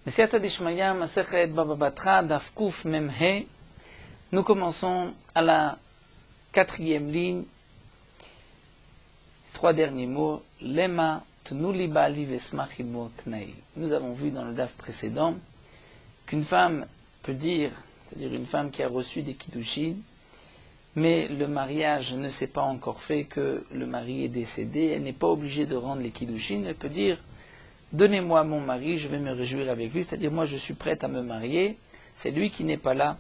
Siyata Dishmaya, Masechet Baba Batra, Daf Kuf Mem He. Nous commençons à la 4e ligne. Trois derniers mots. Lema Tnuli Bali Vesmachimo Tnei. Nous avons vu dans le Daf précédent qu'une femme peut dire, c'est-à-dire une femme qui a reçu des Kiddushin, mais le mariage ne s'est pas encore fait, que le mari est décédé, elle n'est pas obligée de rendre les Kiddushin, elle peut dire « Donnez-moi mon mari, je vais me réjouir avec lui », c'est-à-dire moi je suis prête à me marier, c'est lui qui n'est pas là,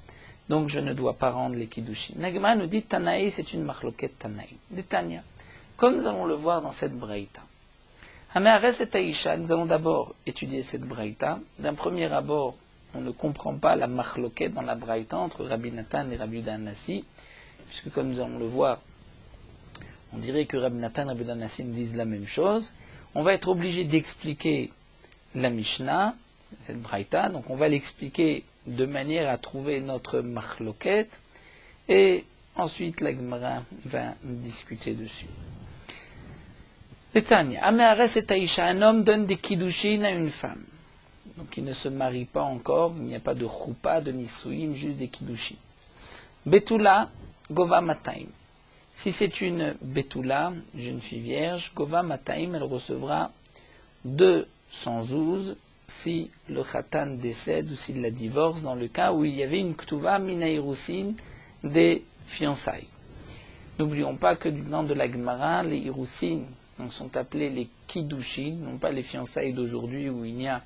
donc je ne dois pas rendre les Kiddushin. Nagma nous dit « Tanaï, c'est une marloquette Tanaï », de Tanya, comme nous allons le voir dans cette braïta. Hameares et Taïcha, nous allons d'abord étudier cette braïta. D'un premier abord, on ne comprend pas la marloquette dans la braïta entre Rabbi Nathan et Rabbi Yehuda Hanassi, puisque comme nous allons le voir, on dirait que Rabbi Nathan et Rabbi Yehuda Hanassi nous disent la même chose. On va être obligé d'expliquer la Mishnah, cette braïta, donc on va l'expliquer de manière à trouver notre marloquette, et ensuite la Gemara va discuter dessus. Tanya, Ameares et Taïcha, un homme donne des kiddushin à une femme. Donc il ne se marie pas encore, il n'y a pas de choupa, de nisuim, juste des kiddushin. Betula, Gova Mataim. Si c'est une Betula, jeune fille vierge, Gova Mataim, elle recevra 200 zouz si le khatan décède ou s'il la divorce, dans le cas où il y avait une Ktuva Minaïroussin des fiançailles. N'oublions pas que du nom de la Gemara, les Iroussin sont appelés les Kiddushin, non pas les fiançailles d'aujourd'hui où il n'y a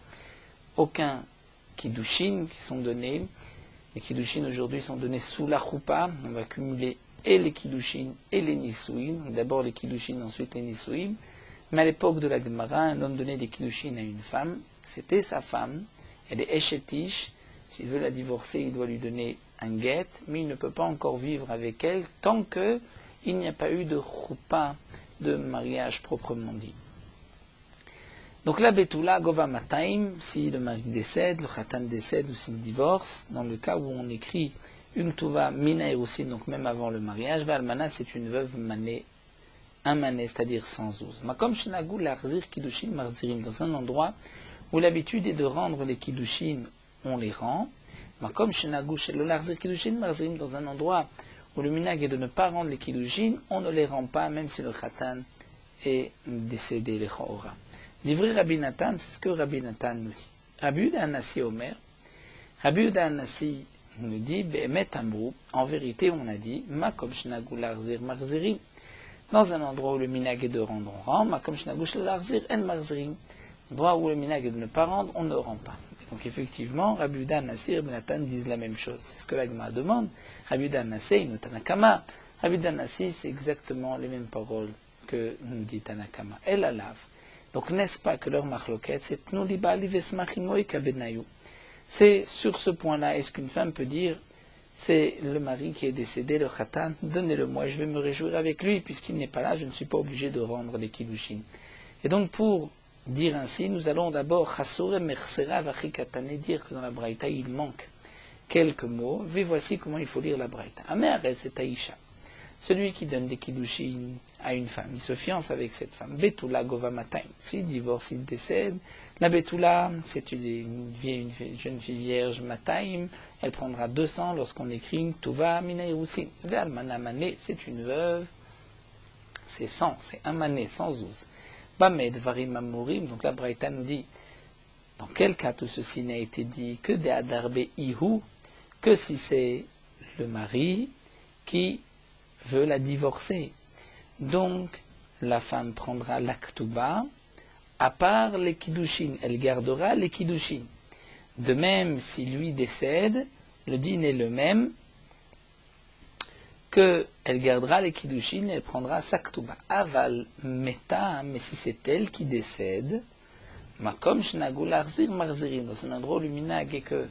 aucun Kiddushin qui sont donnés. Les Kiddushin aujourd'hui sont donnés sous la choupa. On va cumuler et les Kiddushin et les Nisuim. D'abord les Kiddushin, ensuite les Nisuim. Mais à l'époque de la Gemara, un homme donnait des Kiddushin à une femme. C'était sa femme. Elle est Eshetish. S'il veut la divorcer, il doit lui donner un guet. Mais il ne peut pas encore vivre avec elle tant qu'il n'y a pas eu de choupa, de mariage proprement dit. Donc la Betula, Gova Mataim, si le mari décède, le Khatan décède ou s'il divorce, dans le cas où on écrit une Tuva Mina aussi, donc même avant le mariage, Almana c'est une veuve mané, un mané, c'est-à-dire sans ouz. Makom Shenagou Larzir Kiddushin Marzirim, dans un endroit où l'habitude est de rendre les Kiddushin, on les rend. Makom Shenagou Shelo Larzir Kiddushin Marzirim, dans un endroit où le minag est de ne pas rendre les Kiddushin, on ne les rend pas, même si le Khatan est décédé, les Chora. D'ivrer Rabbi Nathan, c'est ce que Rabbi Nathan nous dit. Rabbi Yehuda Hanassi Omer, Rabbi Yehuda Hanassi nous dit, Be'emet Amrou, en vérité on a dit, Makom Shenagou Larzir Marzirim, dans un endroit où le minag est de rendre, on rend, Makom Shenagou Larzir En Marzirim, endroit où le minag est de ne pas rendre, on ne rend pas. Et donc effectivement, Rabbi Yehuda Hanassi et Rabbi Nathan disent la même chose. C'est ce que la Gemara demande. Rabbi Yehuda Hanassi, nous Tanakama. Rabbi Yehuda Hanassi, c'est exactement les mêmes paroles que nous dit Tanakama. Elle la lave. Donc n'est-ce pas que leur marloquette, c'est Tnuli Bali Vesmachimoy Kabenayou. C'est sur ce point-là, est-ce qu'une femme peut dire, c'est le mari qui est décédé, le khatan, donnez-le-moi, je vais me réjouir avec lui, puisqu'il n'est pas là, je ne suis pas obligé de rendre les kiddushin. Et donc pour dire ainsi, nous allons d'abord Chasore Mersera Vachikatane, dire que dans la braïta il manque quelques mots, et voici comment il faut lire la braïta. Ameares et Taïcha. Celui qui donne des kiddushin à une femme, il se fiance avec cette femme. Betula Gova Mataim. S'il divorce, il décède. La Betula, c'est une jeune fille vierge Mataim. Elle prendra 200 lorsqu'on écrit une Tuva Minaïroussin. Ve'almana mané, c'est une veuve. C'est 100, c'est un mané, sans ouz. Bamed Varim Amorim. Donc la Braïta nous dit, dans quel cas tout ceci n'a été dit que de Adarbe Ihu, que si c'est le mari qui veut la divorcer. Donc, la femme prendra l'aktuba, à part les kiddushin, elle gardera les kiddushin. De même, si lui décède, le din est le même, qu'elle gardera les kiddushin, elle prendra sa ktuba. Aval meta, mais si c'est elle qui décède, makom shnagul arzir marzirim, dans un endroit où le minag est que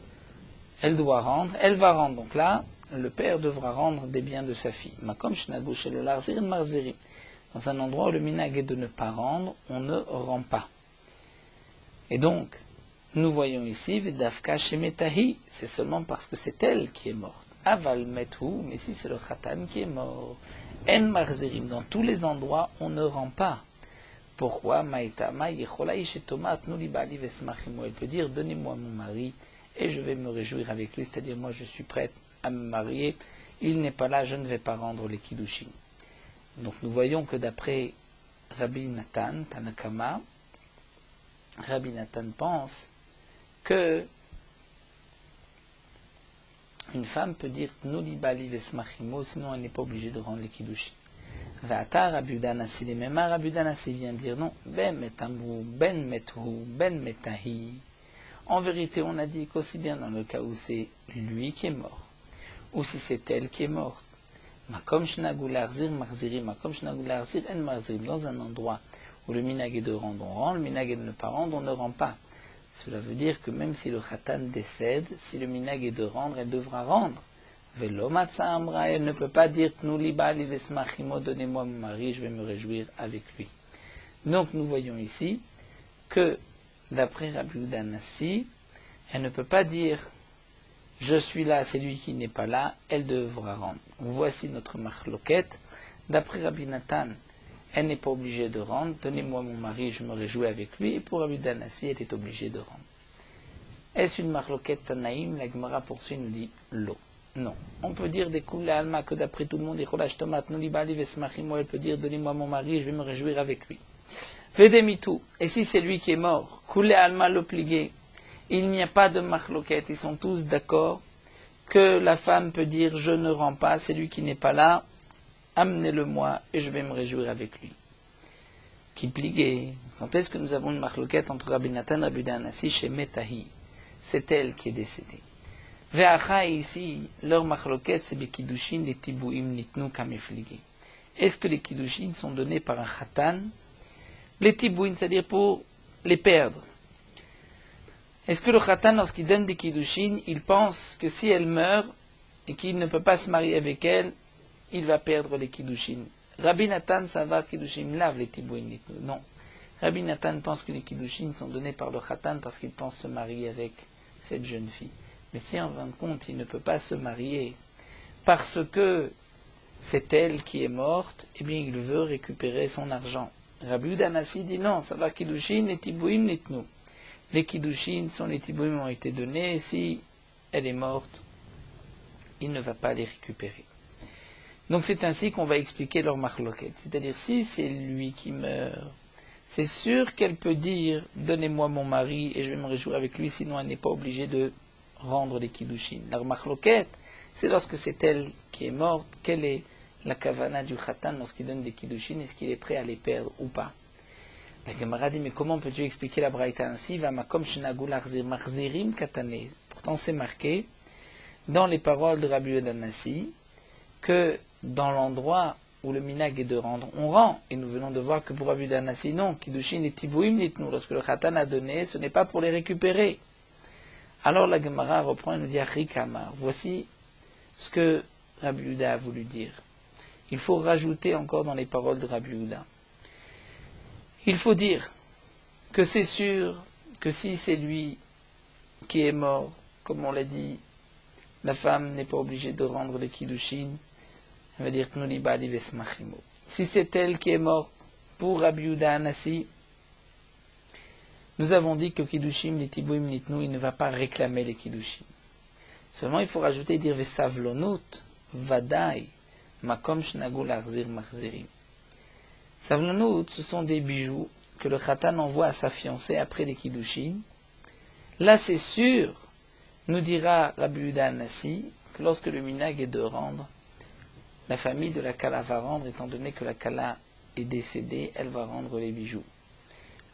elle doit rendre, elle va rendre. Donc là, le père devra rendre des biens de sa fille. Makom shnagou shelo larzir marzirim. Dans un endroit où le minag est de ne pas rendre, on ne rend pas. Et donc, nous voyons ici, Vedafka shemetahi, c'est seulement parce que c'est elle qui est morte. Aval methu, mais si c'est le khatan qui est mort. En marzirim, dans tous les endroits, on ne rend pas. Pourquoi elle peut dire, donnez-moi mon mari et je vais me réjouir avec lui, c'est-à-dire moi je suis prête à me marier, il n'est pas là, je ne vais pas rendre les kiddushin. Donc nous voyons que d'après Rabbi Nathan, Tanakama, Rabbi Nathan pense que une femme peut dire Tnuli bali vesmachimo, sinon elle n'est pas obligée de rendre les kiddushin. Va'ata Rabbi Yehuda Hanassi les mêmes, Rabbi Yehuda Hanassi vient dire non, ben metamru, ben methu, ben metahi. En vérité, on a dit qu'aussi bien dans le cas où c'est lui qui est mort, ou si c'est elle qui est morte, makom shnagu larzir marzirim, makom shnagu larzir en marzirim, dans un endroit où le minag est de rendre, on rend, le minag est de ne pas rendre, on ne rend pas. Cela veut dire que même si le khatan décède, si le minag est de rendre, elle devra rendre. Velo matza amra, elle ne peut pas dire Tnuli bali vesmachimo, donnez-moi mon mari, je vais me réjouir avec lui. Donc nous voyons ici que d'après Rabbi Yehuda Hanassi, elle ne peut pas dire je suis là, c'est lui qui n'est pas là, elle devra rendre. Voici notre machloket. D'après Rabbi Nathan, elle n'est pas obligée de rendre, donnez-moi mon mari, je me réjouis avec lui, et pour Rabbi Yehuda Hanassi, elle est obligée de rendre. Est-ce une machloket Tanaïm? La Gemara poursuit, nous dit l'eau. Non. On peut dire des koulé alma que d'après tout le monde, elle peut dire donnez-moi mon mari, je vais me réjouir avec lui. Vedemitu, et si c'est lui qui est mort, koulé alma l'obligé, il n'y a pas de machloket, ils sont tous d'accord que la femme peut dire je ne rends pas, c'est lui qui n'est pas là, amenez-le-moi et je vais me réjouir avec lui. Qui pligué, quand est-ce que nous avons une machloket entre Rabbi Nathan et Rabbi Yehuda Hanassi chez Metahi? C'est elle qui est décédée. Ve'acha ici, leur machloket c'est bekidushin des tibouim nitnu kamefligé. Est-ce que les kiddushin sont donnés par un khatan? Les tibouin, c'est-à-dire pour les perdre. Est-ce que le khatan, lorsqu'il donne des kiddushin, il pense que si elle meurt et qu'il ne peut pas se marier avec elle, il va perdre les kiddushin? Rabbi Nathan, ça va, kiddushin lave les tibouin nitnu. Non. Rabbi Nathan pense que les kiddushin sont donnés par le khatan parce qu'il pense se marier avec cette jeune fille. Mais si en fin de compte, il ne peut pas se marier parce que c'est elle qui est morte, eh bien il veut récupérer son argent. Rabbi Yehuda Hanassi dit non, ça va kiddushin et tibouim nitnu. Les kiddushin sont les tibouim ont été donnés, et si elle est morte, il ne va pas les récupérer. Donc c'est ainsi qu'on va expliquer leur machloket. C'est-à-dire si c'est lui qui meurt, c'est sûr qu'elle peut dire donnez-moi mon mari et je vais me réjouir avec lui, sinon elle n'est pas obligée de rendre les kiddushin. Leur machloket, c'est lorsque c'est elle qui est morte, quelle est la kavana du khatan lorsqu'il donne des kiddushin, est-ce qu'il est prêt à les perdre ou pas? La Gemara dit, mais comment peux-tu expliquer la braïta ainsi? Va makom shenagu larzir marzirim katane. Pourtant c'est marqué dans les paroles de Rabbi Yehuda Hanassi que dans l'endroit où le minag est de rendre, on rend. Et nous venons de voir que pour Rabbi Yehuda Hanassi, non, kiddushin et tibouim nitnu. Lorsque le khatan a donné, ce n'est pas pour les récupérer. Alors la Gemara reprend et nous dit Rikamar. Voici ce que Rabbi Yehuda a voulu dire. Il faut rajouter encore dans les paroles de Rabbi Yehuda. Il faut dire que c'est sûr que si c'est lui qui est mort, comme on l'a dit, la femme n'est pas obligée de rendre les kiddushin. Elle va dire Tnuli bali vesmachimo. Si c'est elle qui est morte, pour Rabbi Yehuda Hanassi, nous avons dit que kiddushin, les tibouim nitnu, il ne va pas réclamer les kiddushin. Seulement il faut rajouter dire vesavlonut vadai makom shnagu larzir marzirim. Savlonut, ce sont des bijoux que le khatan envoie à sa fiancée après les kiddushin. Là c'est sûr, nous dira Rabbi Yehuda Hanassi, que lorsque le minag est de rendre, la famille de la kala va rendre, étant donné que la kala est décédée, elle va rendre les bijoux.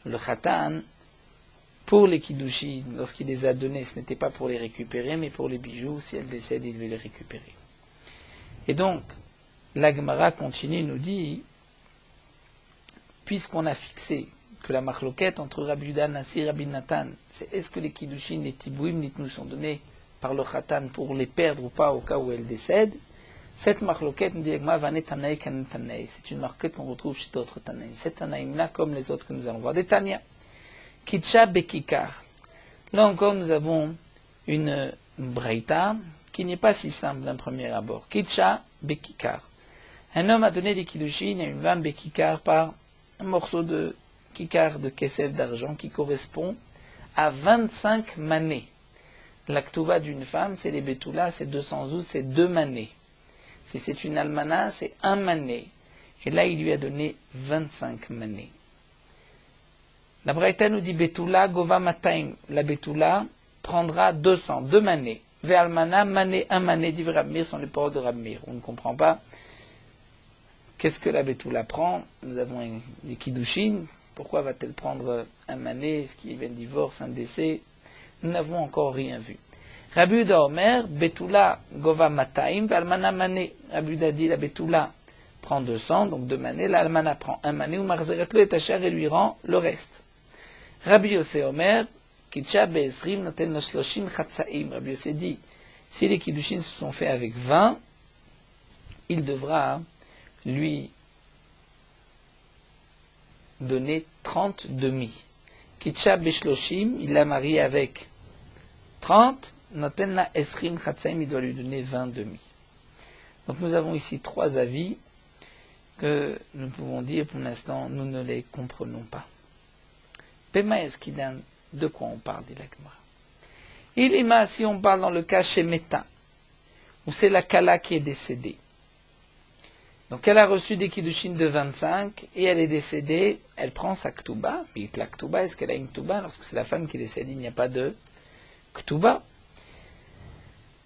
Le khatan, pour les kiddushin, lorsqu'il les a donnés, ce n'était pas pour les récupérer, mais pour les bijoux, si elle décède, il veut les récupérer. Et donc, la Gemara continue, nous dit, puisqu'on a fixé que la machloket entre Rabbi Yehuda Hanassi et Rabbi Nathan, c'est est-ce que les kiddushin, les tibouim, nitnu sont donnés par le khatan pour les perdre ou pas au cas où elle décède, cette machloket, nous dit Egma, vanet tanaï kanen tanaï. C'est une machloket qu'on retrouve chez d'autres tanaïm. Cette tanaïm-là, comme les autres que nous allons voir, des tanya. Kitcha bekikar. Là encore, nous avons une braïta qui n'est pas si simple d'un premier abord. Kitcha bekikar. Un homme a donné des kiddushin à une femme bekikar par un morceau de kikar de kesef d'argent qui correspond à 25 manées. La ktuva d'une femme, c'est les betoulas, c'est 212, c'est 2 manées. Si c'est une almana, c'est 1 mané. Et là, il lui a donné 25 manées. La Braïta nous dit Betula gova mataim. La Betula prendra 200, 2 manées. Ve almana, mané, 1 mané, dit Rabmir, sont les paroles de Rabmir. On ne comprend pas. Qu'est-ce que la Betula prend? Nous avons des kiddushin. Pourquoi va-t-elle prendre 1 mané? Est-ce qu'il y a un divorce, un décès? Nous n'avons encore rien vu. Rabbi Yehuda Omer, Betula gova mataim, ve almana mané. Rabbi Yehuda dit la Betula prend 200, donc 2 manées. L'almana prend 1 mané, ou marzeret lo et asher et lui rend le reste. Rabbi Yossé Omer, Kitcha be'esrim noten no shloshim chatsaim. Rabbi Yossé dit, si les kiddushin se sont faits avec 20, il devra lui donner 30 demi. Kitcha be'shloshim, il l'a marié avec 30, noten la esrim chatsaim, il doit lui donner 20 demi. Donc nous avons ici 3 avis que nous pouvons dire, pour l'instant, nous ne les comprenons pas. Pema Eskidan, de quoi on parle, dit la Gemara. Ilima, si on parle dans le cas chez Meta, où c'est la Kala qui est décédée. Donc elle a reçu des kiddushin de 25, et elle est décédée, elle prend sa Ktuba. Mais la Ktuba, est-ce qu'elle a une Ktuba? Lorsque c'est la femme qui décède, il n'y a pas de Ktuba.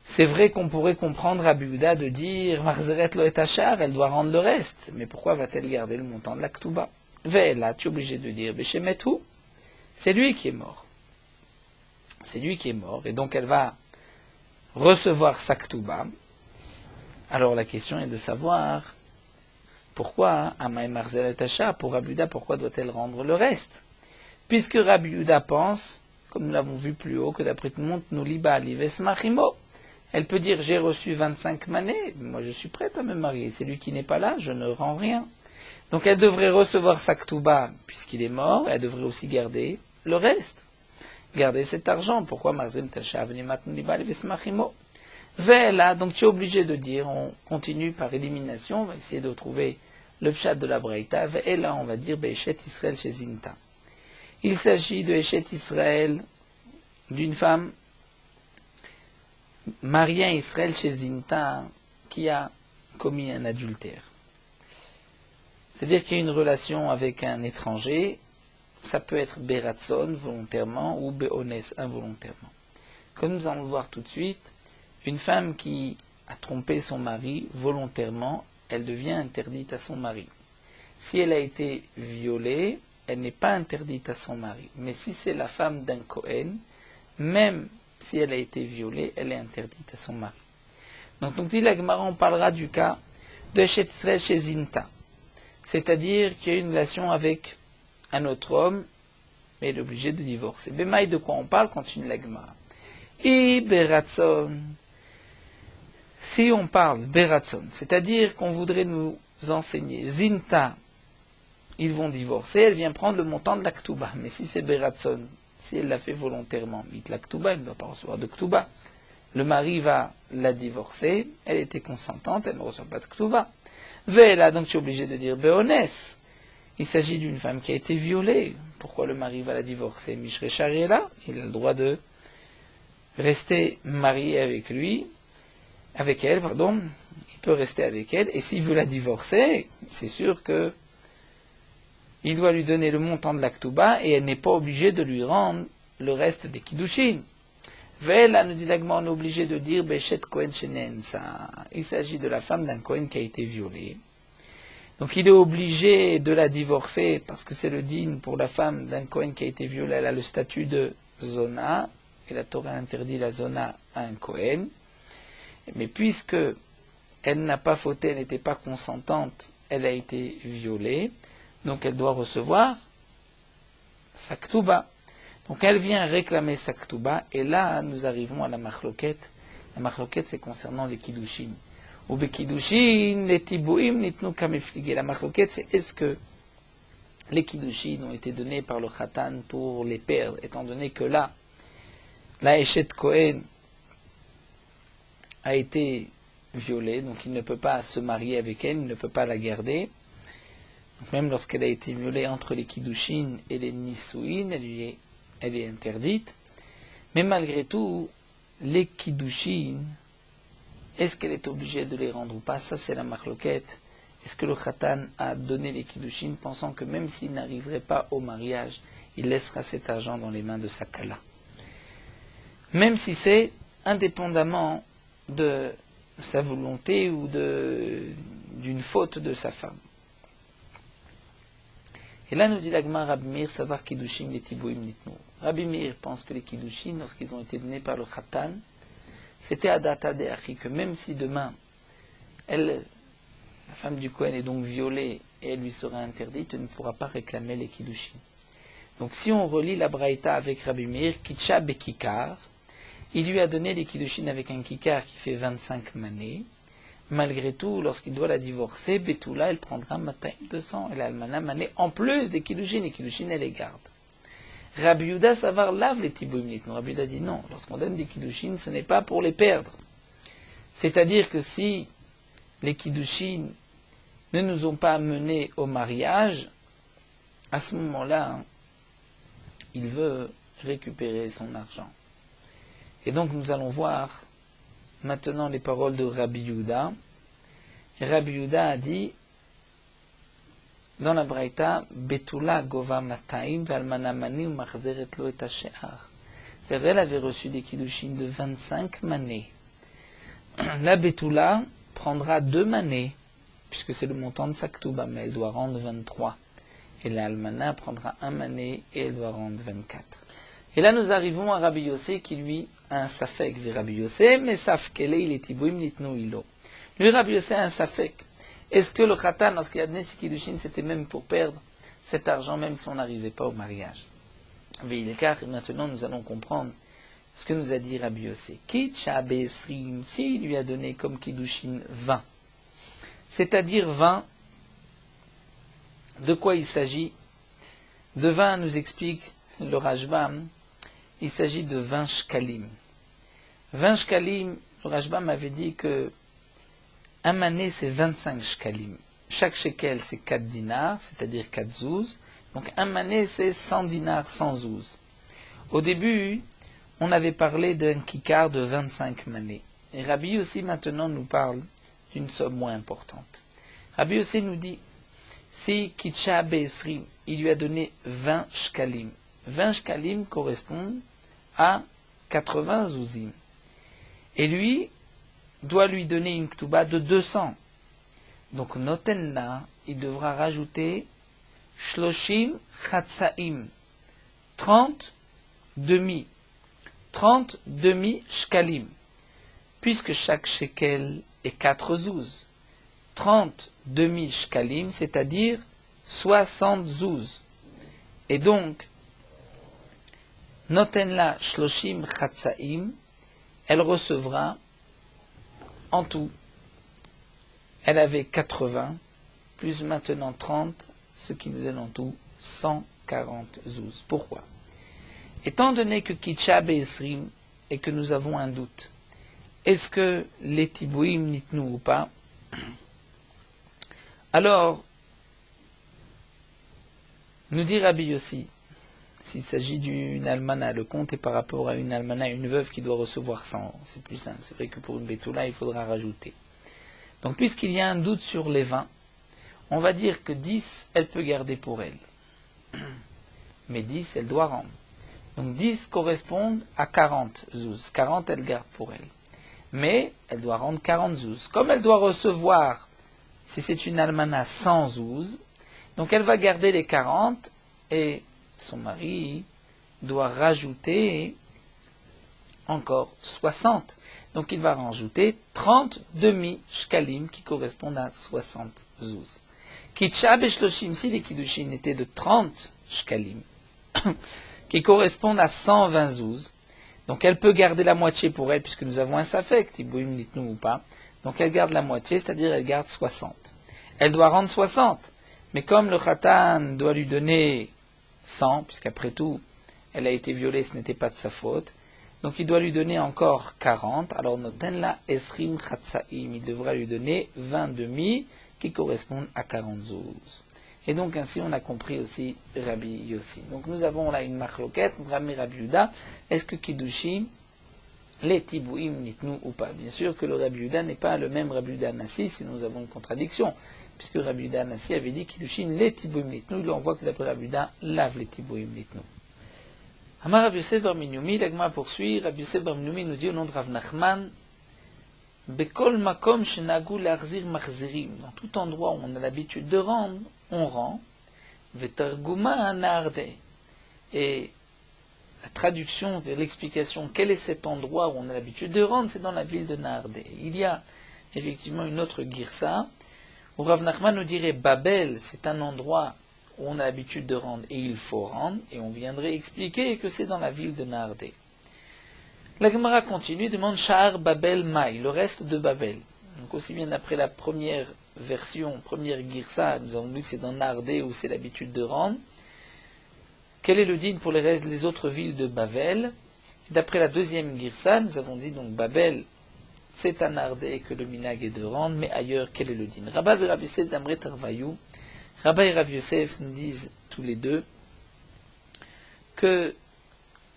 C'est vrai qu'on pourrait comprendre à Yehuda de dire Marzeret lo et achar, elle doit rendre le reste. Mais pourquoi va-t-elle garder le montant de la Ktuba? Ve'ela, tu es obligé de dire Beshemetu, c'est lui qui est mort. C'est lui qui est mort, et donc elle va recevoir sa Ktuba. Alors la question est de savoir pourquoi Amaï Marzeret et achar, pour Rabbi Yehuda, pourquoi doit-elle rendre le reste? Puisque Rabbi Yehuda pense, comme nous l'avons vu plus haut, que d'après tout le monde, nous liba livesmachimo. Elle peut dire, j'ai reçu 25 manées, moi je suis prête à me marier. C'est lui qui n'est pas là, je ne rends rien. Donc elle devrait recevoir sa Ktuba, puisqu'il est mort, et elle devrait aussi garder le reste. Garder cet argent. Pourquoi Marzim Tasha Avnimatn Liba Livesmachimo? Vela, donc tu es obligé de dire, on continue par élimination, on va essayer de trouver le pshat de la Braïta, et là on va dire Be'eshet Israël chez Zinta. Il s'agit de Eshet Israël, d'une femme mariée à Israël chez Zinta, qui a commis un adultère. C'est-à-dire qu'il y a une relation avec un étranger, ça peut être Beratson, volontairement, ou Beones, involontairement. Comme nous allons le voir tout de suite, une femme qui a trompé son mari volontairement, elle devient interdite à son mari. Si elle a été violée, elle n'est pas interdite à son mari. Mais si c'est la femme d'un Kohen, même si elle a été violée, elle est interdite à son mari. Donc dit la Gemara, on parlera du cas de Shetzrel chez Zinta. C'est-à-dire qu'il y a une relation avec un autre homme, mais elle est obligée de divorcer. Bemaï, de quoi on parle? Continue la Gemara. Et Beratson. Si on parle Beratson, c'est-à-dire qu'on voudrait nous enseigner Zinta, ils vont divorcer, elle vient prendre le montant de la Ktuba. Mais si c'est Beratson, si elle l'a fait volontairement, la Ktuba, elle ne doit pas recevoir de Ktuba. Le mari va la divorcer, elle était consentante, elle ne reçoit pas de Ktuba. Vela, donc je suis obligé de dire Beones. Il s'agit d'une femme qui a été violée. Pourquoi le mari va la divorcer? Mishre Shariela, il a le droit de rester marié avec lui, avec elle, pardon. Il peut rester avec elle, et s'il veut la divorcer, c'est sûr que il doit lui donner le montant de la Ktuba, et elle n'est pas obligée de lui rendre le reste des Kiddushin. Vela, nous dit l'Agma, on est obligé de dire Beshet Kohen Shenensa. Il s'agit de la femme d'un Kohen qui a été violée. Donc il est obligé de la divorcer, parce que c'est le din pour la femme d'un Kohen qui a été violée, elle a le statut de Zona, et la Torah interdit la Zona à un Kohen. Mais puisque elle n'a pas fauté, elle n'était pas consentante, elle a été violée, donc elle doit recevoir sa Ktuba. Donc elle vient réclamer sa Ktuba, et là nous arrivons à la Machloket. La Machloket, c'est concernant les Kiddushin. Ou les Kiddushin, les Tibouim, nitnu kamefligé. La Machloket, c'est est-ce que les Kiddushin ont été donnés par le Khatan pour les perdre, étant donné que là, la Eshet Kohen a été violée, donc il ne peut pas se marier avec elle, il ne peut pas la garder. Donc même lorsqu'elle a été violée entre les kiddushin et les nisuin, elle est interdite. Mais malgré tout, les kiddushin, est-ce qu'elle est obligée de les rendre ou pas? Ça, c'est la marloquette. Est-ce que le khatan a donné les kiddushin pensant que même s'il n'arriverait pas au mariage, il laissera cet argent dans les mains de sa kala? Même si c'est indépendamment de sa volonté ou d'une faute de sa femme. Et là, nous dit l'Agma Rabbi Meir, savoir kiddushin les tibouim nitnou. Rabbi Meir pense que les kiddushin, lorsqu'ils ont été donnés par le khatan, c'était à data de achi, que même si demain, la femme du Kohen est donc violée et elle lui sera interdite, elle ne pourra pas réclamer les kiddushin. Donc si on relie la braïta avec Rabbi Meir, kitcha bekikar, il lui a donné les kiddushin avec un kikar qui fait 25 manées. Malgré tout, lorsqu'il doit la divorcer, Betula, elle prendra matin 200 et l'almana mané en plus des kiddushin. Les kiddushin, elle les garde. Rabbi Yehuda savar lave les tibouim nitnou. Rabbi Yehuda dit non, lorsqu'on donne des kiddushin, ce n'est pas pour les perdre. C'est-à-dire que si les kiddushin ne nous ont pas menés au mariage, à ce moment-là, il veut récupérer son argent. Et donc nous allons voir maintenant les paroles de Rabbi Yehuda. Rabbi Yehuda a dit dans la Braïta, Betula gova mataim ve'almana mani umachzeret lo et hashe'ar. C'est-à-dire elle avait reçu des kiddushin de 25 manées. La Betula prendra 2 manées, puisque c'est le montant de sa ktuba, mais elle doit rendre 23. Et la almana prendra 1 mané et elle doit rendre 24. Et là nous arrivons à Rabbi Yossé qui lui a un safek vers Rabbi Yossé, mais safkele il est tibouim nitnou ilo. Lui Rabbi Yossé a un safek. Est-ce que le khatan, lorsqu'il a donné ses kiddushin, c'était même pour perdre cet argent, même si on n'arrivait pas au mariage? Veilekar, maintenant nous allons comprendre ce que nous a dit Rabbi Yossé. Kitcha besrim, s'il lui a donné comme kiddushin 20, c'est-à-dire 20, de quoi il s'agit? De 20, nous explique le Rajbam, il s'agit de 20 shkalim. 20 shkalim, le Rajbam avait dit que un mané c'est 25 shkalim. Chaque shekel c'est 4 dinars, c'est-à-dire 4 zouz. Donc un mané c'est 100 dinars, 100 zouz. Au début, on avait parlé d'un kikar de 25 manés. Et Rabbi aussi maintenant nous parle d'une somme moins importante. Rabbi aussi nous dit, si Kitcha Be'esrim, il lui a donné 20 shkalim. 20 shkalim correspondent à 80 zouzim. Et lui doit lui donner une ktuba de 200. Donc notenna, il devra rajouter shloshim chatsaim, 30 demi. 30 demi shkalim. Puisque chaque shekel est 4 zouz. 30 demi shkalim, c'est-à-dire 60 zouz. Et donc, notenla shloshim chatsaim, elle recevra en tout, elle avait 80, plus maintenant 30, ce qui nous donne en tout 140 zouz. Pourquoi? Étant donné que Kitcha Be'esrim et que nous avons un doute, est-ce que les tibouim nitnou ou pas? Alors, nous dit Rabbi Yossi, s'il s'agit d'une almana, le compte est par rapport à une almana, une veuve qui doit recevoir 100, c'est plus simple. C'est vrai que pour une bétoula, il faudra rajouter. Donc, puisqu'il y a un doute sur les 20, on va dire que 10, elle peut garder pour elle. Mais 10, elle doit rendre. Donc 10 correspondent à 40 zouz. 40, elle garde pour elle. Mais elle doit rendre 40 zouz. Comme elle doit recevoir, si c'est une almana, 100 zouz, donc elle va garder les 40 et son mari doit rajouter encore 60. Donc il va rajouter 30 demi-shkalim qui correspondent à 60 zouz. Kitcha beshloshim, si les kiddushin étaient de 30 shkalim, qui correspondent à 120 zouz, donc elle peut garder la moitié pour elle, puisque nous avons un safek, tibouim dites-nous ou pas, donc elle garde la moitié, c'est-à-dire elle garde 60. Elle doit rendre 60, mais comme le khatan doit lui donner 100, puisqu'après tout, elle a été violée, ce n'était pas de sa faute, donc il doit lui donner encore 40, alors noten la esrim chatsaim, il devra lui donner 20 demi qui correspondent à 40 zouz. Et donc ainsi on a compris aussi Rabbi Yossi. Donc nous avons là une marloquette, Rabbi Yehuda, est-ce que Kiddushin, les Tibouim nitnu ou pas? Bien sûr que le Rabbi Yehuda n'est pas le même Rabbi Yehuda Nassi, si nous avons une contradiction, puisque Rabbi Yehuda Nassi avait dit Kiddushin, les Tibouim nitnu, là on voit que d'après Rabbi Yehuda, lave les Tibouim nitnu. Amar Rav Yosef bar Minyoumi, l'agma poursuit, Rav Yosef bar Minyoumi nous dit au nom de Rav Nachman, Bekol makom shenagu l'arzir machzirim, dans tout endroit où on a l'habitude de rendre, on rend, vetarguma anarde. Et la traduction, c'est-à-dire l'explication, quel est cet endroit où on a l'habitude de rendre, c'est dans la ville de Naardé. Il y a effectivement une autre girsa, où Rav Nachman nous dirait Babel, c'est un endroit où on a l'habitude de rendre et il faut rendre, et on viendrait expliquer que c'est dans la ville de Naardé. La Gemara continue, demande Sha'ar Babel Maï, le reste de Babel. Donc aussi bien après la première version, première girsa, nous avons vu que c'est dans Naardé où c'est l'habitude de rendre. Quel est le din pour les autres villes de Babel? D'après la deuxième girsa, nous avons dit donc Babel, c'est à Naardé que le minag est de rendre, mais ailleurs, quel est le din? Rabba et Rav Yosef d'Amre Tarvayou, Rabba et Rav Yosef nous disent tous les deux que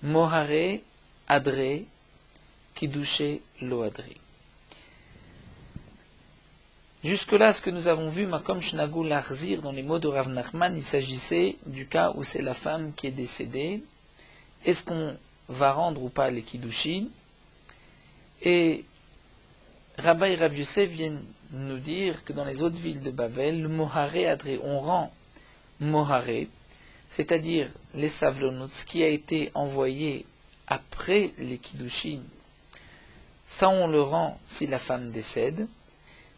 Mohare, Adré, Kiddushe, Lo Adré. Jusque-là, ce que nous avons vu, Makom Shnagu Larzir, dans les mots de Rav Nachman, il s'agissait du cas où c'est la femme qui est décédée. Est-ce qu'on va rendre ou pas les Kiddushin? Et Rabba et Rav Yosef viennent nous dire que dans les autres villes de Babel, le Mohare Adré, on rend Mohare, c'est-à-dire les Savlonot, ce qui a été envoyé après les Kiddushin, ça on le rend si la femme décède.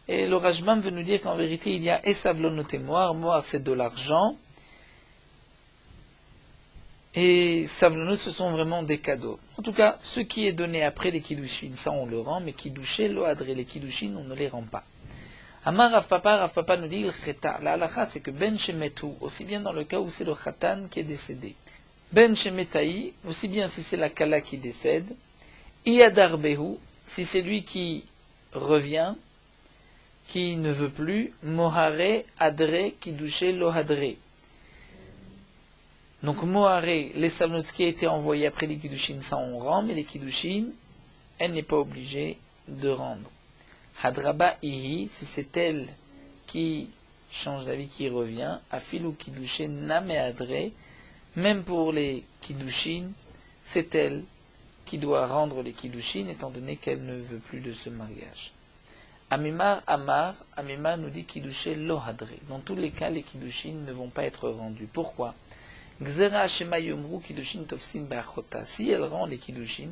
Et le Rajbam veut nous dire qu'en vérité, il y a Esavlonot et Moar. Moar, c'est de l'argent. Et Savlonot, ce sont vraiment des cadeaux. En tout cas, ce qui est donné après les Kiddushin, ça on le rend, mais Kiddushe, Lo Adré, les Kiddushin, on ne les rend pas. Amar Rav Papa nous dit, la halacha, c'est que Ben Shemetu, aussi bien dans le cas où c'est le Khatan qui est décédé. Ben Shemetaï, aussi bien si c'est la Kala qui décède. Iyadar Behu, si c'est lui qui revient, qui ne veut plus, Mohare, Adré, Kiddushe, Lo Adré. Donc Mohare, les Savlonot qui a été envoyé après les Kiddushin, ça on rend, mais les Kiddushin, elle n'est pas obligée de rendre. Hadraba Ihi, si c'est elle qui change d'avis, qui revient, Afilu Kiddushe, Name Adré, même pour les Kiddushin, c'est elle qui doit rendre les Kiddushin, étant donné qu'elle ne veut plus de ce mariage. Amimar nous dit Kiddushe Lo Adré. Dans tous les cas, les Kiddushin ne vont pas être rendus. Pourquoi? Gzera Shema Yomru Kiddushin Tofsin Ba'achota. Si elle rend les Kiddushin,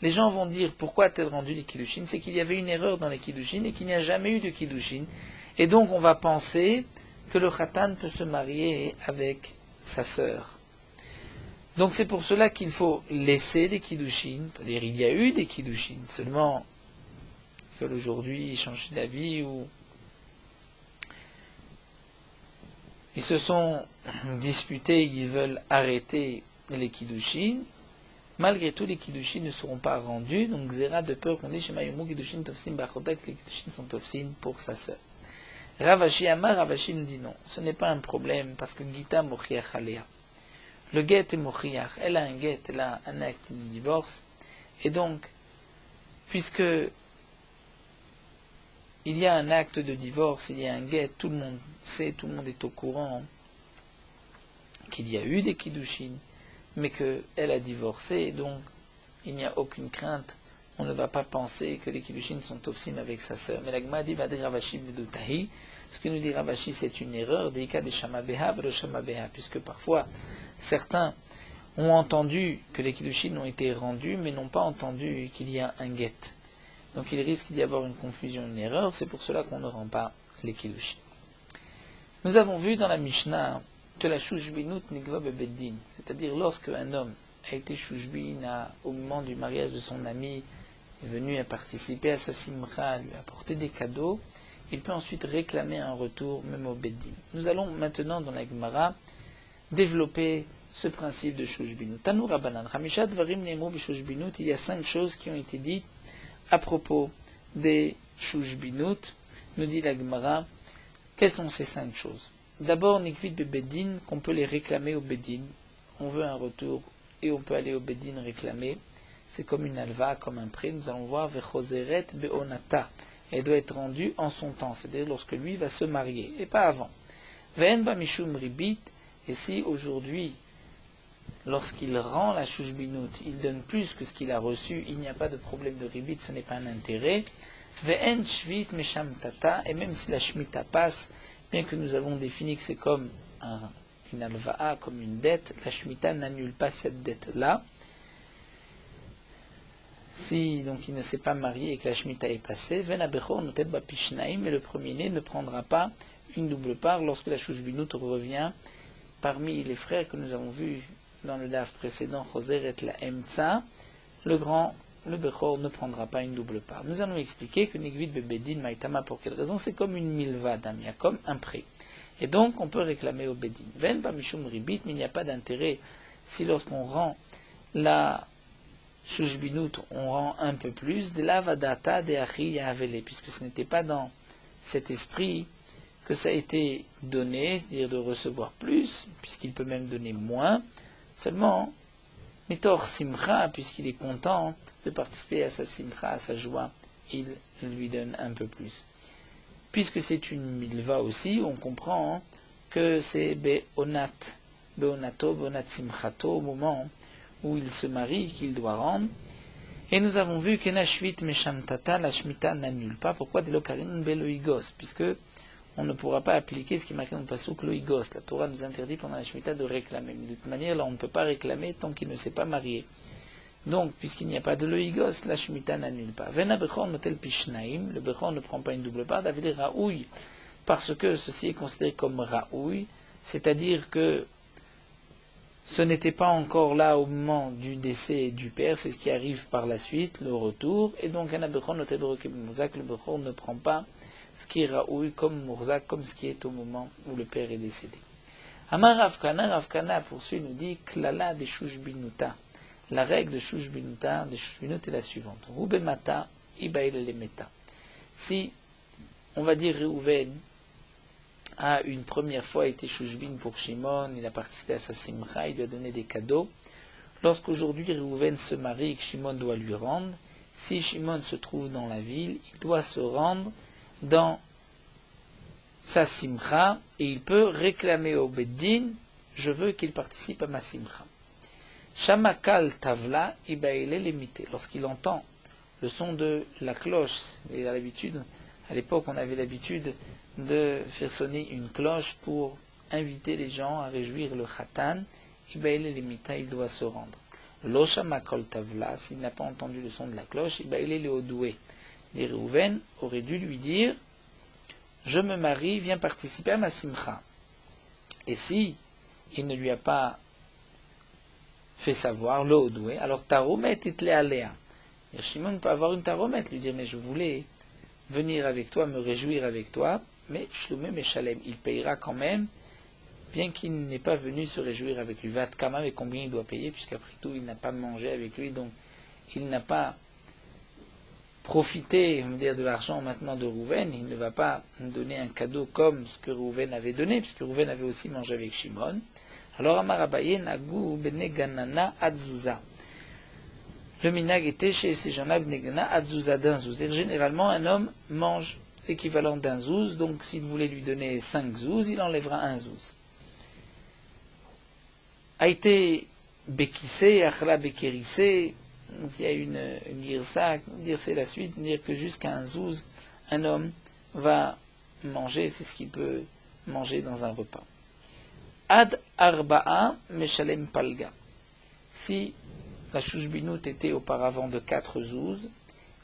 les gens vont dire pourquoi a-t-elle rendu les Kiddushin? C'est qu'il y avait une erreur dans les Kiddushin et qu'il n'y a jamais eu de Kiddushin. Et donc on va penser que le Khatan peut se marier avec sa sœur. Donc c'est pour cela qu'il faut laisser les Kiddushin. C'est-à-dire il y a eu des Kiddushin, seulement aujourd'hui changer d'avis ou ils se sont disputés, ils veulent arrêter les Kiddushin. Malgré tout, les Kiddushin ne seront pas rendus, donc Zera de peur qu'on dise Shema Yomu Kiddushin Tofsin Ba'achota, que les Kiddushin sont Tofsin pour sa sœur. Ravashi Amar, Ravashi nous dit non, ce n'est pas un problème parce que Gita Mochiach Alea. Le guet est Mochiach, elle a un guet, elle a un acte de divorce, et donc, puisque il y a un acte de divorce, il y a un guet, tout le monde sait, tout le monde est au courant qu'il y a eu des Kiddushin, mais qu'elle a divorcé, donc il n'y a aucune crainte, on ne va pas penser que les Kiddushin sont tofsim avec sa sœur. Mais la Gemara dit, Vadi Ravashi Medutahi, ce que nous dit Ravashi, c'est une erreur, Deika de Shamabeha, Velo Shamabeha, puisque parfois certains ont entendu que les Kiddushin ont été rendus, mais n'ont pas entendu qu'il y a un guet. Donc il risque d'y avoir une confusion, une erreur, c'est pour cela qu'on ne rend pas les Kiddushin. Nous avons vu dans la Mishnah que la Shushbinut Nigva Bebeddin, c'est-à-dire lorsque un homme a été Shushbin au moment du mariage de son ami, est venu à participer à sa simcha, lui apporter des cadeaux, il peut ensuite réclamer un retour même au Beddin. Nous allons maintenant dans la Gemara développer ce principe de Shushbinut. Tanu Rabbanan, Hamisha Dvarim Nemo B'Shushbinut, il y a 5 choses qui ont été dites à propos des Shushbinut. Nous dit la Gemara, quelles sont ces 5 choses? d'abord, Nikvit Bebedin, qu'on peut les réclamer au Bedin. On veut un retour et on peut aller au Bedin réclamer. C'est comme une alva, comme un prêt. Nous allons voir Vechoseret Beonata. Elle doit être rendue en son temps, c'est-à-dire lorsque lui va se marier, et pas avant. Ve'en ba mishum ribit, et si aujourd'hui, lorsqu'il rend la shushbinut, il donne plus que ce qu'il a reçu, il n'y a pas de problème de ribit, ce n'est pas un intérêt. Ve'en shvit mesham tata, et même si la shmita passe, bien que nous avons défini que c'est comme une alva'a, comme une dette, la shmita n'annule pas cette dette-là. Si donc il ne s'est pas marié et que la Shemitah est passée, mais le premier-né ne prendra pas une double part lorsque la Shushbinut revient parmi les frères que nous avons vus dans le daf précédent, Choser et la Emtsa, le grand, le Bechor ne prendra pas une double part. Nous allons expliquer que Nigvid Bebedin Maïtama, pour quelle raison? C'est comme une milva d'amia, comme un prêt. Et donc on peut réclamer au Bedin. Ven ba mishum ribit, mais il n'y a pas d'intérêt si lorsqu'on rend la Shushbinut, on rend un peu plus, de la vadata de achi yahavele, puisque ce n'était pas dans cet esprit que ça a été donné, c'est-à-dire de recevoir plus, puisqu'il peut même donner moins, seulement, mitor simcha, puisqu'il est content de participer à sa simcha, à sa joie, il lui donne un peu plus. Puisque c'est une milva aussi, on comprend que c'est be'onat, be'onato, be'onat simchato, au moment où il se marie, qu'il doit rendre. Et nous avons vu que Nashvit Meshamtata, la Shemitah n'annule pas. Pourquoi de l'Okarin Beloigos? Puisque on ne pourra pas appliquer ce qui est marqué dans le Pasuk Loigos. La Torah nous interdit pendant la Shemitah de réclamer. Mais de toute manière, là, on ne peut pas réclamer tant qu'il ne s'est pas marié. Donc, puisqu'il n'y a pas de Loigos, la Shemitah n'annule pas. Vena Bechor Notel Pishnaim, le Bechor ne prend pas une double part, David Raoui, parce que ceci est considéré comme Raoui, c'est-à-dire que ce n'était pas encore là au moment du décès du père, c'est ce qui arrive par la suite, le retour, et donc le Bechor ne prend pas ce qui est Raoui comme Mourzak, comme ce qui est au moment où le père est décédé. Amar Ravkana poursuit, nous dit Klala de Shushbinuta. La règle de Shushbinuta, de Shushbinut est la suivante. Rubemata, Ibail Lemeta. Si, on va dire Reuven a une première fois été Shushbin pour Shimon, il a participé à sa simcha, il lui a donné des cadeaux. Lorsqu'aujourd'hui Reuven se marie et que Shimon doit lui rendre, si Shimon se trouve dans la ville, il doit se rendre dans sa simcha et il peut réclamer au Beddin, je veux qu'il participe à ma simcha. Shamakal Tavla Ibaile limité. Lorsqu'il entend le son de la cloche, et à l'époque on avait l'habitude de faire sonner une cloche pour inviter les gens à réjouir le Khatan, Ibaile limita, il doit se rendre. Lo Shamakal Tavla, s'il n'a pas entendu le son de la cloche, Ibaile le Odoué. Les Reuven auraient dû lui dire, je me marie, viens participer à ma simcha. Et si il ne lui a pas fait savoir, le Odoué, alors Taromet itle aléa. Et Shimon peut avoir une Taromet, lui dire, mais je voulais venir avec toi, me réjouir avec toi, mais Shloumé Meshalem, il payera quand même, bien qu'il n'ait pas venu se réjouir avec lui. Vat Kama, mais combien il doit payer, puisqu'après tout, il n'a pas mangé avec lui, donc il n'a pas profité, on va dire, de l'argent maintenant de Rouven, il ne va pas donner un cadeau comme ce que Rouven avait donné, puisque Rouven avait aussi mangé avec Shimon. Alors, Amarabaye, Nagu, Bene Ganana, Adzuza. Le minag était chez ces gens-là, Bene Ganana, Adzuza d'un zouz. C'est-à-dire, généralement, un homme mange l'équivalent d'un zouz, donc s'il voulait lui donner 5 zouz, il enlèvera un zouz. A été Bekissé, Achla Bekerissé, il y a une girsa, dire c'est la suite, dire que jusqu'à un zouz, un homme va manger, c'est ce qu'il peut manger dans un repas. Ad arba'a meshalem palga. Si la shushbinut était auparavant de 4 zouz,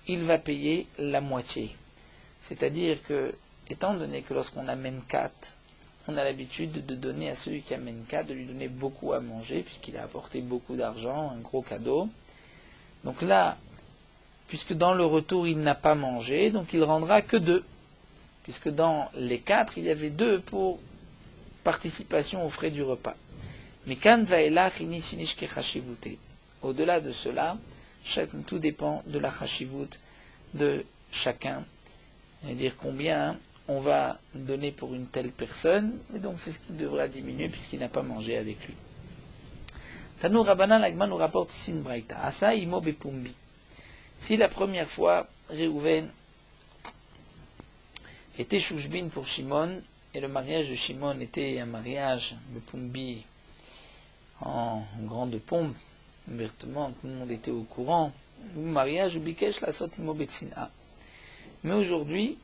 il va payer la moitié. C'est-à-dire que, étant donné que lorsqu'on amène 4, on a l'habitude de donner à celui qui amène 4, de lui donner beaucoup à manger, puisqu'il a apporté beaucoup d'argent, un gros cadeau. Donc là, puisque dans le retour il n'a pas mangé, donc il rendra que 2. Puisque dans les 4, il y avait 2 pour participation aux frais du repas. Mais kan vaela chinish ke chashivute. Au-delà de cela, tout dépend de la chashivut de chacun. C'est-à-dire combien on va donner pour une telle personne, et donc c'est ce qu'il devra diminuer puisqu'il n'a pas mangé avec lui. Tanou Rabbanan, l'Agma nous rapporte ici une braïta. Asa imo bepumbi. Si la première fois, Réhouven était Shouchbin pour Shimon, et le mariage de Shimon était un mariage bepumbi en grande pompe, ouvertement, tout le monde était au courant, ou mariage, ou bikesh la sot imo betsina. Mais aujourd'hui,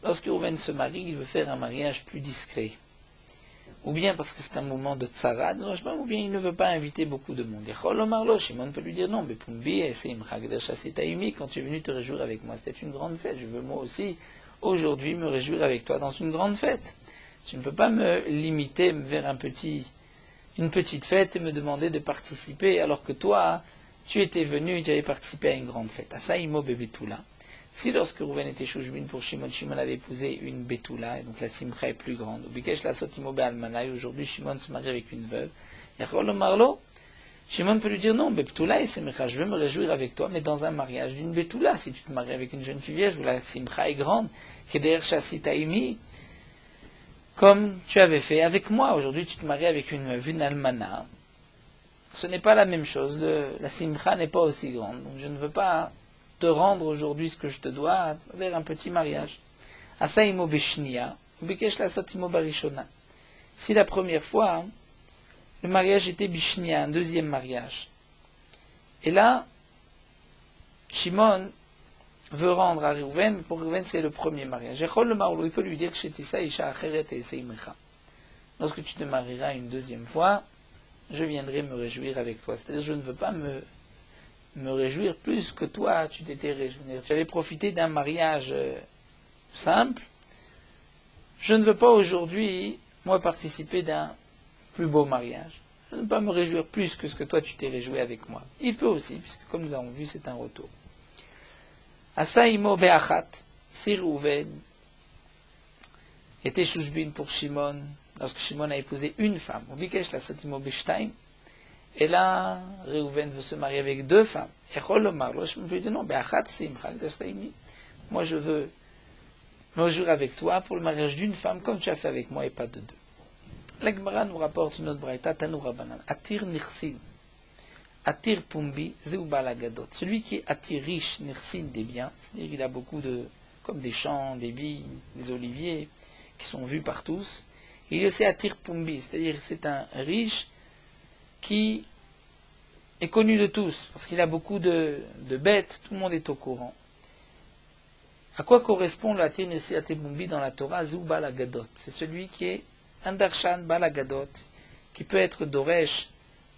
lorsque Réhouven se marie, il veut faire un mariage plus discret. Ou bien parce que c'est un moment de tsara, ou bien il ne veut pas inviter beaucoup de monde. Et Shimon peut lui dire non, mais Pumbi, quand tu es venu te réjouir avec moi, c'était une grande fête. Je veux moi aussi, aujourd'hui, me réjouir avec toi dans une grande fête. Tu ne peux pas me limiter vers une petite fête et me demander de participer, alors que toi, tu étais venu et tu avais participé à une grande fête. Asaïmo bebetula. Si lorsque Rouven était Shouchbin pour Shimon, Shimon avait épousé une Betula, et donc la simcha est plus grande. Bikesh la sotimo be'almana, et aujourd'hui Shimon se marie avec une veuve. Yachol Marlo, Shimon peut lui dire non, Betula et simcha, je veux me réjouir avec toi, mais dans un mariage d'une Betula. Si tu te maries avec une jeune fille vierge où la simcha est grande, Keder Shasitaimi, comme tu avais fait avec moi. Aujourd'hui tu te maries avec une veuve, une almana. Ce n'est pas la même chose. La simcha n'est pas aussi grande. Donc je ne veux pas te rendre aujourd'hui ce que je te dois vers un petit mariage. Asaimo beshnia, ubikesh la sotimo barishona. Si la première fois, le mariage était bishnia, un deuxième mariage. Et là, Shimon veut rendre à Réhouven, mais pour Réhouven c'est le premier mariage. Il peut lui dire que lorsque tu te marieras une deuxième fois, je viendrai me réjouir avec toi. C'est-à-dire, je ne veux pas me réjouir plus que toi, tu t'étais réjoui. Tu avais profité d'un mariage simple. Je ne veux pas aujourd'hui, moi, participer d'un plus beau mariage. Je ne veux pas me réjouir plus que ce que toi, tu t'es réjoui avec moi. Il peut aussi, puisque comme nous avons vu, c'est un retour. Asaïmo be'achat, si Réhouven était Shouchbin pour Shimon, lorsque Shimon a épousé une femme, ou bikesh la sotimo beshtaim, et là, Réhouven veut se marier avec deux femmes. Et je me dis non, moi je veux me réjouir avec toi pour le mariage d'une femme comme tu as fait avec moi et pas de deux. La Gemara nous rapporte une autre braïta, Tanou Rabbanan. Atir nirsin, atir pumbi, zeuba lagadot. Celui qui attire riche, nirsin, des biens, c'est-à-dire qu'il a beaucoup de, comme des champs, des vignes, des oliviers, qui sont vus par tous. Et il aussi atir pumbi, c'est-à-dire c'est un riche qui est connu de tous, parce qu'il a beaucoup de bêtes, tout le monde est au courant. À quoi correspond la Tirnesi Atebumbi dans la Torah? Zou Balagadot. C'est celui qui est un Darshan Balagadot, qui peut être Doresh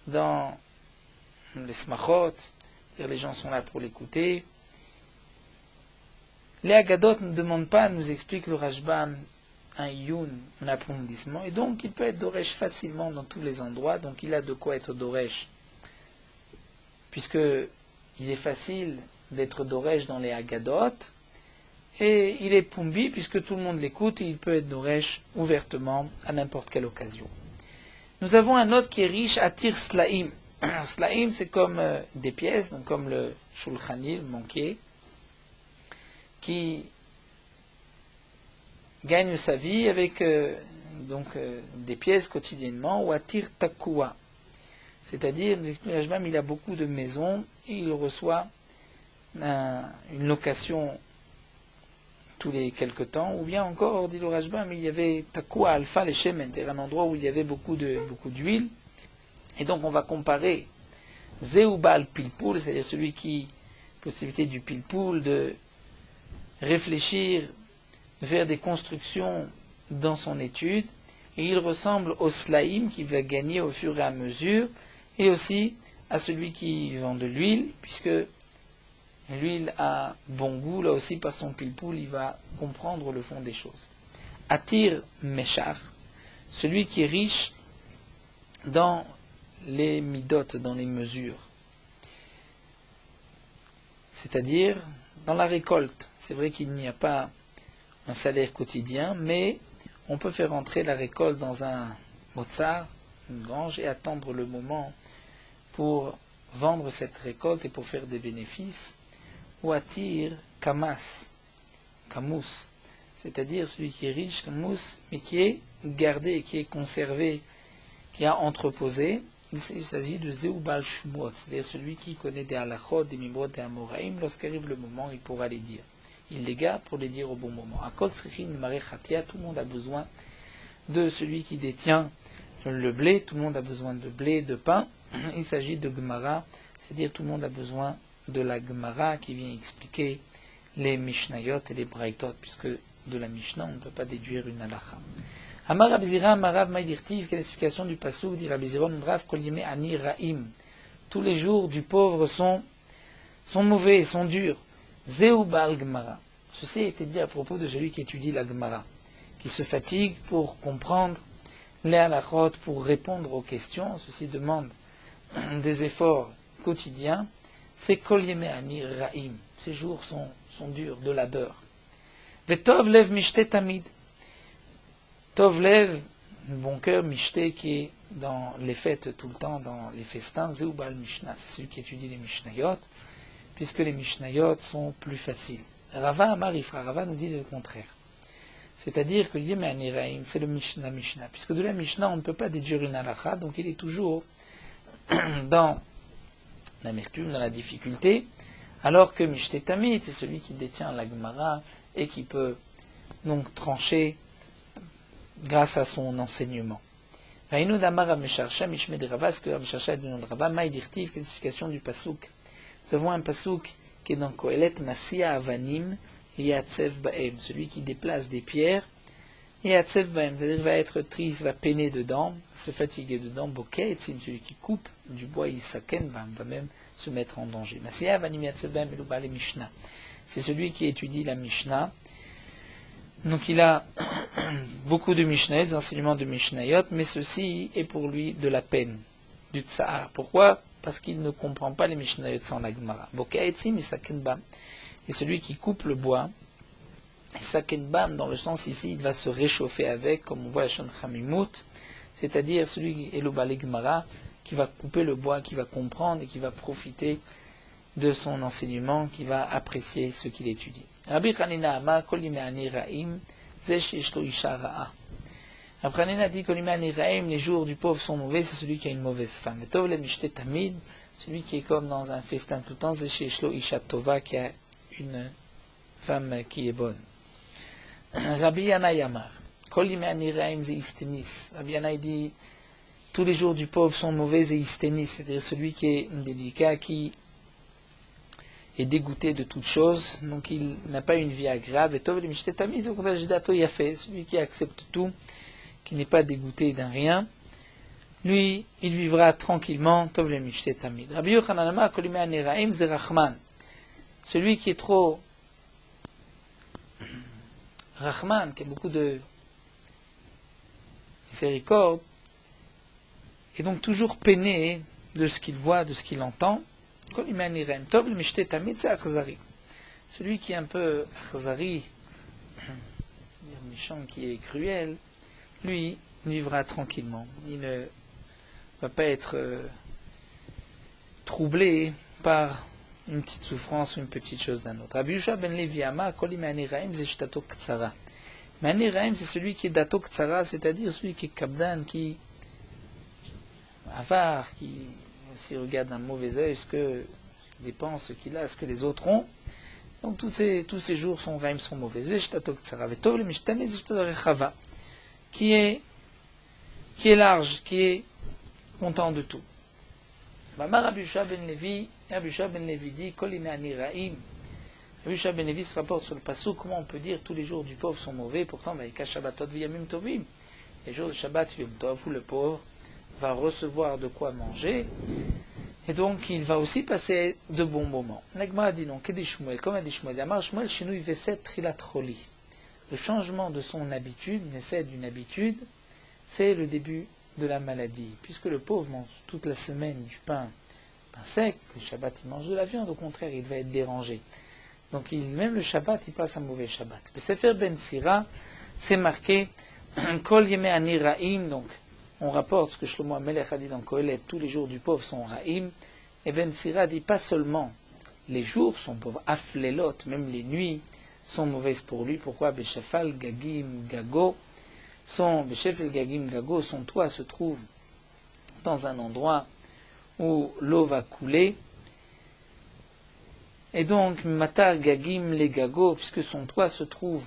dans les Smachot, c'est-à-dire les gens sont là pour l'écouter. Les Agadot ne demandent pas, nous explique le Rashbam, un yun, un approfondissement, et donc il peut être Doresh facilement dans tous les endroits, donc il a de quoi être Doresh, puisque il est facile d'être Doresh dans les Agadot, et il est Pumbi, puisque tout le monde l'écoute, et il peut être Doresh ouvertement à n'importe quelle occasion. Nous avons un autre qui est riche, Atir Slaim. Slaim, c'est comme des pièces, donc comme le Shulchanil manqué, qui gagne sa vie avec des pièces quotidiennement, ou Atir Takua. C'est-à-dire, il a beaucoup de maisons et il reçoit une location tous les quelque temps, ou bien encore, dit le Rashbam, il y avait Takua Alpha les Shemen, c'est un endroit où il y avait beaucoup d'huile, et donc on va comparer Zeubal Pilpoul, c'est-à-dire celui qui, possibilité du Pilpoul, de réfléchir vers des constructions dans son étude, et il ressemble au Slaim qui va gagner au fur et à mesure, et aussi à celui qui vend de l'huile, puisque l'huile a bon goût, là aussi par son pilpoul, il va comprendre le fond des choses. Atir Meshach, celui qui est riche dans les midotes, dans les mesures. C'est-à-dire, dans la récolte, c'est vrai qu'il n'y a pas un salaire quotidien, mais on peut faire entrer la récolte dans un motsar, une grange, et attendre le moment pour vendre cette récolte et pour faire des bénéfices. Ou attire kamas, kamus, c'est-à-dire celui qui est riche comme mousse, mais qui est gardé, qui est conservé, qui a entreposé. Il s'agit de Zeubal Shumot, c'est-à-dire celui qui connaît des halachot, des mimot, des amoraïm. Lorsqu'arrive le moment, il pourra les dire. Il les garde pour les dire au bon moment. À Kol Srichin Mare Chatia, tout le monde a besoin de celui qui détient le blé, tout le monde a besoin de blé, de pain. Il s'agit de Gemara, c'est-à-dire tout le monde a besoin de la Gemara qui vient expliquer les Mishnayot et les Braïtot, puisque de la Mishnah, on ne peut pas déduire une halacha. Amar Rabizira, Amarav Maïdirtiv, quelle est l'explication du Passouk, dit Rabizira, Rav Kol Ani Raim. Tous les jours du pauvre sont mauvais, sont durs. Zeubal Gemara. Ceci a été dit à propos de celui qui étudie la Gemara, qui se fatigue pour comprendre les halachot, pour répondre aux questions. Ceci demande des efforts quotidiens. C'est Kol Ani Raim. Ces jours sont durs, de labeur. Vetov lev mishte tamid. Tov lev, le bon cœur, mishte, qui est dans les fêtes tout le temps, dans les festins, Zeubal Mishnah, c'est celui qui étudie les Mishnayot, puisque les Mishnayot sont plus faciles. Rava Amar Ifra, Rava nous dit le contraire. C'est-à-dire que Yeme Aniraim, c'est le Mishnah, puisque de la Mishnah, on ne peut pas déduire une halakha, donc il est toujours dans l'amertume, dans la difficulté, alors que Mishte Tamid, c'est celui qui détient la Gemara et qui peut donc trancher grâce à son enseignement. Vaïnou Damar Mesharsha, Mishmed Rava, ce que Mesharsha est du nom de Rava, Maïdirtiv, classification du Passouk. Nous avons un Passouk qui est dans Kohelet, Masia Avanim, Yatsev Baem, celui qui déplace des pierres, Yatsev Baem, c'est-à-dire va être triste, va peiner dedans, se fatiguer dedans, Boket, c'est celui qui coupe du bois, Isaken, va même se mettre en danger. Masia Avanim Yatsev Baem, Eluba le Mishnah. C'est celui qui étudie la Mishnah. Donc il a beaucoup de Mishnayot, des enseignements de Mishnayot, mais ceci est pour lui de la peine, du tsar. Pourquoi? Parce qu'il ne comprend pas les Mishnayot sans la Gemara. Bokaetzim isakenbam. Et celui qui coupe le bois, isakenbam, dans le sens ici, il va se réchauffer avec, comme on voit la Shon Chamimut, c'est-à-dire celui qui est le Balé Gemara, qui va couper le bois, qui va comprendre et qui va profiter de son enseignement, qui va apprécier ce qu'il étudie. Rabbi Hanina Amar, Kol Yimei Ani Raim, Zeh sheyesh lo isha ra'a. Rabbi Hanina dit Kol Yimei Ani Raim, les jours du pauvre sont mauvais, c'est celui qui a une mauvaise femme. Et Tov le Mishte Tamid, celui qui est comme dans un festin tout le temps, Zeh sheyesh lo isha tova, qui a une femme qui est bonne. Rabbi Yanai Amar, Kol Yimei Ani Raim, Zeh istenis. Rabbi Yanai dit tous les jours du pauvre sont mauvais, Zeh istenis, c'est-à-dire celui qui est délicat, qui est dégoûté de toute chose, donc il n'a pas une vie agréable. Et Tov le Mishte Tamid, celui qui accepte tout, qui n'est pas dégoûté d'un rien, lui, il vivra tranquillement. Tov le Mishte Tamid. Rabbi Yochanan Amar, Kol Yimei Ani Raim, Zeh Rachman. Celui qui est trop Rachman, qui a beaucoup de miséricorde, est donc toujours peiné de ce qu'il voit, de ce qu'il entend. Celui qui est un peu akhzari, méchant, qui est cruel, lui vivra tranquillement. Il ne va pas être troublé par une petite souffrance ou une petite chose d'un autre. Rabbi Yosha ben Levi Amar, Kol Yimei Ani Raim, Zeh shtato ktsara. Mais Ani Raim, c'est celui qui est dato ktsara, c'est-à-dire celui qui est kabdan, qui avare, qui aussi regarde d'un mauvais œil ce que dépense, ce qu'il a, ce que les autres ont. Donc tous ces jours sont raim, sont mauvais. Qui est large, qui est content de tout. Rabbi Yosha ben Levi dit Kol Yimei Ani Raim. Rabbi Yosha ben Levi se rapporte sur le passouk, comment on peut dire tous les jours du pauvre sont mauvais, pourtant Vaïka Shabbatot v'yamim tovim. Les jours de Shabbat Yom Tov, où le pauvre va recevoir de quoi manger, et donc il va aussi passer de bons moments. L'Agma a dit non, comme a dit Shmuel, Amar Shmuel Shinui Veset Trilat Choli. Le changement de son habitude, Veset d'une habitude, c'est le début de la maladie. Puisque le pauvre mange toute la semaine du pain sec, le Shabbat il mange de la viande, au contraire il va être dérangé. Donc même le Shabbat il passe un mauvais Shabbat. Le Sefer Ben Sira, c'est marqué Kol Yemei Ani Raim, donc on rapporte ce que Shlomo HaMelech a dit dans Kohelet, tous les jours du pauvre sont Raim, et Ben Sira dit pas seulement les jours sont pauvres, Aflelot, même les nuits, sont mauvaises pour lui. Pourquoi? Beshefal Gagim Gago, Beshefel Gagim Gago, son toit se trouve dans un endroit où l'eau va couler. Et donc, Matar Gagim les Gago, puisque son toit se trouve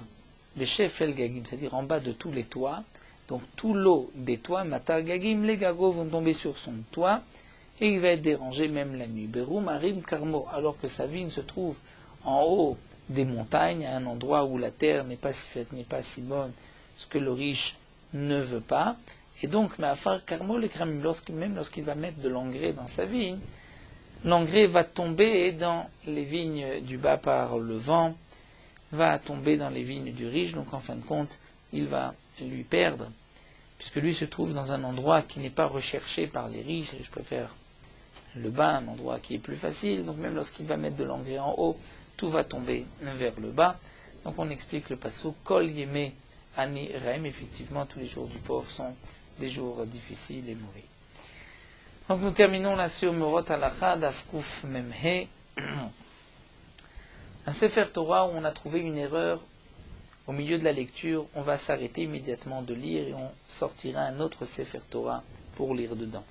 Beshefel Gagim, c'est-à-dire en bas de tous les toits, donc tout l'eau des toits, Matar Gagim les Gago vont tomber sur son toit, et il va être dérangé même la nuit. Berum Arim Karmo, alors que sa vigne se trouve en haut des montagnes, à un endroit où la terre n'est pas si faite, n'est pas si bonne, ce que le riche ne veut pas. Et donc, Ma'afar Karmo, même lorsqu'il va mettre de l'engrais dans sa vigne, l'engrais va tomber dans les vignes du bas par le vent, va tomber dans les vignes du riche, donc en fin de compte, il va lui perdre, puisque lui se trouve dans un endroit qui n'est pas recherché par les riches, et je préfère le bas, un endroit qui est plus facile, donc même lorsqu'il va mettre de l'engrais en haut, tout va tomber vers le bas. Donc on explique le passage Kol Yeme Ani Reim, effectivement tous les jours du pauvre sont des jours difficiles et mauvais. Donc nous terminons là sur Morot Halacha d'Afkouf Memhe, un Sefer Torah où on a trouvé une erreur au milieu de la lecture. On va s'arrêter immédiatement de lire et on sortira un autre Sefer Torah pour lire dedans.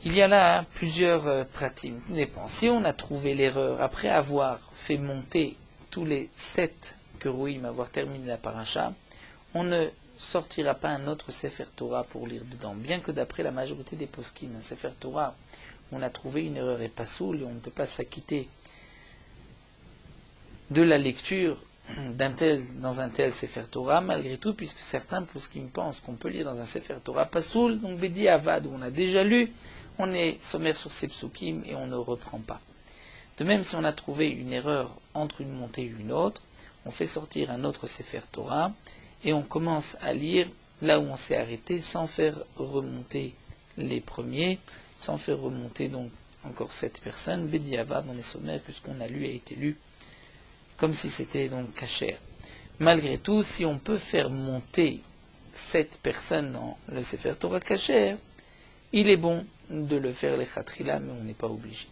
Il y a là plusieurs pratiques. Si on a trouvé l'erreur après avoir fait monter tous les 7 Kerouim, avoir terminé la paracha, on ne sortira pas un autre Sefer Torah pour lire dedans. Bien que d'après la majorité des poskim, un Sefer Torah, on a trouvé une erreur et pas soul, et on ne peut pas s'acquitter de la lecture dans un tel Sefer Torah, malgré tout, puisque certains poskim pensent qu'on peut lire dans un Sefer Torah pas soul, donc Bedi Avad, où on a déjà lu, on est sommaire sur ces psukim et on ne reprend pas. De même, si on a trouvé une erreur entre une montée et une autre, on fait sortir un autre Sefer Torah et on commence à lire là où on s'est arrêté sans faire remonter les premiers, sans faire remonter donc encore 7 personnes. Bedi Avad, on est sommaire que ce qu'on a lu a été lu comme si c'était donc kasher. Malgré tout, si on peut faire monter 7 personnes dans le Sefer Torah kasher, il est bon de le faire les khatrila, mais on n'est pas obligé.